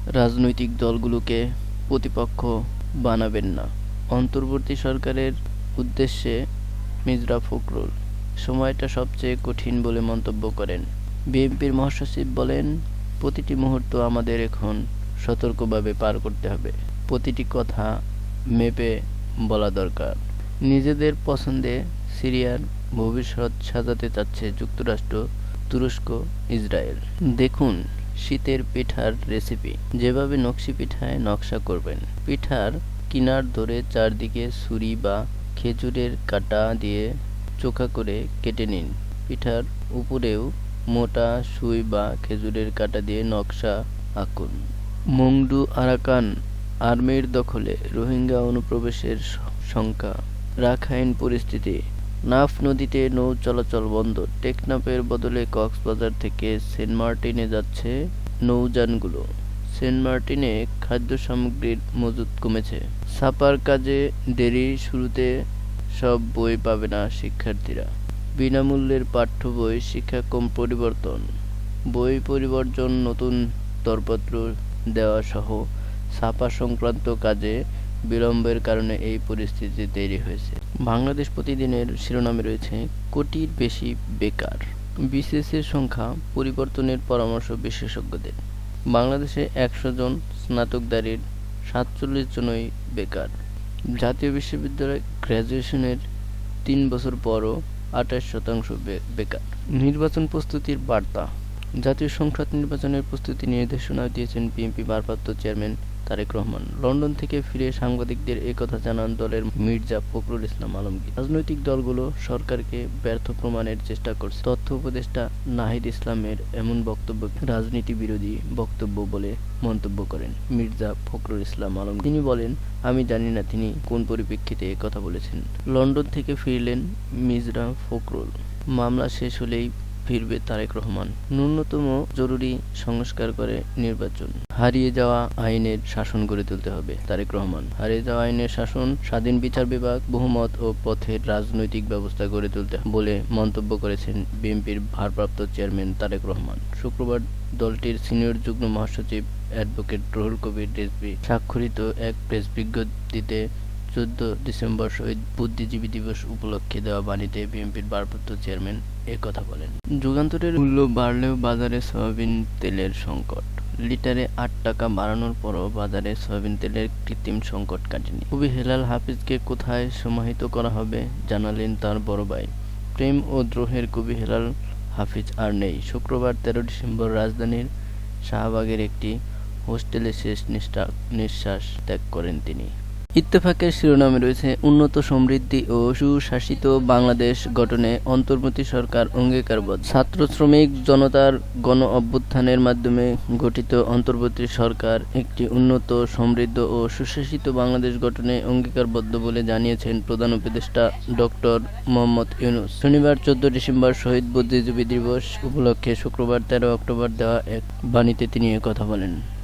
রাজনৈতিক দলগুলোকে প্রতিপক্ষ বানাবেন না। অন্তর্বর্তী সরকারের উদ্দেশ্যে মির্জা ফখরুল সময়টা সবচেয়ে কঠিন বলে মন্তব্য করেন। বিএনপির মহাসচিব বলেন, প্রতিটি মুহূর্ত আমাদের এখন সতর্কভাবে পার করতে হবে। প্রতিটি কথা মেপে বলা দরকার। নিজেদের পছন্দে সিরিয়ার ভবিষ্যৎ সাজাতে চাচ্ছে যুক্তরাষ্ট্র, তুরস্ক, ইসরায়েল। দেখুন শীতের পিঠার রেসিপি। যেভাবে নকশি পিঠায় নকশা করবেন, পিঠার কিনার ধরে চারদিকে ছুরি বা খেজুরের কাঁটা দিয়ে চোখা করে কেটে নিন। পিঠার উপরেও মোটা সুই বা খেজুরের কাঁটা দিয়ে নকশা আঁকুন। মংডু আরাকান আর্মির দখলে রোহিঙ্গা অনুপ্রবেশের শঙ্কা। রাখাইন পরিস্থিতি। নাফ নদীতে নৌ চলাচল বন্ধ। টেকনাফের বদলে কক্সবাজার থেকে সেন্ট মার্টিনে যাচ্ছে নৌযানগুলো। সেন্ট মার্টিনে খাদ্য সামগ্রীর মজুত কমেছে। ছাপার কাজে দেরি। শুরুতে সব বই পাবে না শিক্ষার্থীরা। বিনামূল্যের পাঠ্য বই, শিক্ষাক্রম পরিবর্তন, বই পরিবর্তন, নতুন দরপত্র দেওয়া সহ ছাপা সংক্রান্ত কাজে বিলম্বের কারণে এই পরিস্থিতি তৈরি হয়েছে। বাংলাদেশ প্রতিদিনের শিরোনামে রয়েছে কোটির বেশি বেকার। বিসিএসের সংখ্যা পরিবর্তনের পরামর্শ বিশেষজ্ঞদের। বাংলাদেশে ১০০ জন স্নাতকধারীর ৪৭ জনই বেকার। জাতীয় বিশ্ববিদ্যালয় গ্র্যাজুয়েশনের ৩ বছর পরও ২৮% বেকার। নির্বাচন প্রস্তুতির বার্তা। জাতীয় সংসদ নির্বাচনের প্রস্তুতি নির্দেশনা দিয়েছেন বিএনপি ভারপ্রাপ্ত চেয়ারম্যান তারেক রহমান। লন্ডন থেকে ফিরে সাংবাদিকদের একথা জানান দলের মির্জা ফখরুল ইসলাম আলমগীর। রাজনৈতিক দলগুলো সরকারকে ব্যর্থ প্রমাণের চেষ্টা করছে। তথ্য উপদেষ্টা নাহিদ ইসলামের এমন বক্তব্য রাজনীতি বিরোধী বক্তব্য বলে মন্তব্য করেন মির্জা ফখরুল ইসলাম আলমগীর। তিনি বলেন, আমি জানি না তিনি কোন পরিপ্রেক্ষিতে একথা বলেছেন। লন্ডন থেকে ফিরলেন মির্জা ফখরুল। মামলা শেষ হলেই ফিরবে তারেক রহমান। ন্যূনতম জরুরি সংস্কার করে নির্বাচন। হারিয়ে যাওয়া আইনের শাসন গড়ে তুলতে হবে তারেক রহমান। হারিয়ে যাওয়া আইনের শাসন, স্বাধীন বিচার বিভাগ, বহুমত ও পথের রাজনৈতিক ব্যবস্থা গড়ে তুলতে বলে মন্তব্য করেছেন বিএনপির ভারপ্রাপ্ত চেয়ারম্যান তারেক রহমান। শুক্রবার দলটির সিনিয়র যুগ্ম মহাসচিব অ্যাডভোকেট রুহুল কবির রিজভী স্বাক্ষরিত এক প্রেস বিজ্ঞপ্তিতে ১৪ ডিসেম্বর শহীদ বুদ্ধিজীবী দিবস উপলক্ষে দেওয়া বাণীতে বিএনপির ভারপ্রাপ্ত চেয়ারম্যান একথা বলেন। যুগান্তরের মূল্য বাড়লেও বাজারে সয়াবিন তেলের সংকট। লিটারে ৮ টাকা বাড়ানোর পরও বাজারে সয়াবিন তেলের কৃত্রিম সংকট কাটেনি। কবি হেলাল হাফিজকে কোথায় সমাহিত করা হবে জানালেন তার বড় ভাই। প্রেম ও দ্রোহের কবি হেলাল হাফিজ আর নেই। শুক্রবার ১৩ ডিসেম্বর রাজধানীর শাহবাগের একটি হোস্টেলে শেষ নিঃশ্বাস ত্যাগ করেন তিনি। ইত্তেফাকের শিরোনামে রয়েছে উন্নত, সমৃদ্ধি ও সুশাসিত বাংলাদেশ গঠনে অন্তর্বর্তী সরকার অঙ্গীকারবদ্ধ। ছাত্র, শ্রমিক জনতার গণ অভ্যুত্থানের মাধ্যমে গঠিত অন্তর্বর্তী সরকার একটি উন্নত, সমৃদ্ধ ও সুশাসিত বাংলাদেশ গঠনে অঙ্গীকারবদ্ধ বলে জানিয়েছেন প্রধান উপদেষ্টা ডক্টর মোহাম্মদ ইউনূস। শনিবার ১৪ ডিসেম্বর শহীদ বুদ্ধিজীবী দিবস উপলক্ষে শুক্রবার ১৩ অক্টোবর দেওয়া এক বাণীতে তিনি একথা বলেন।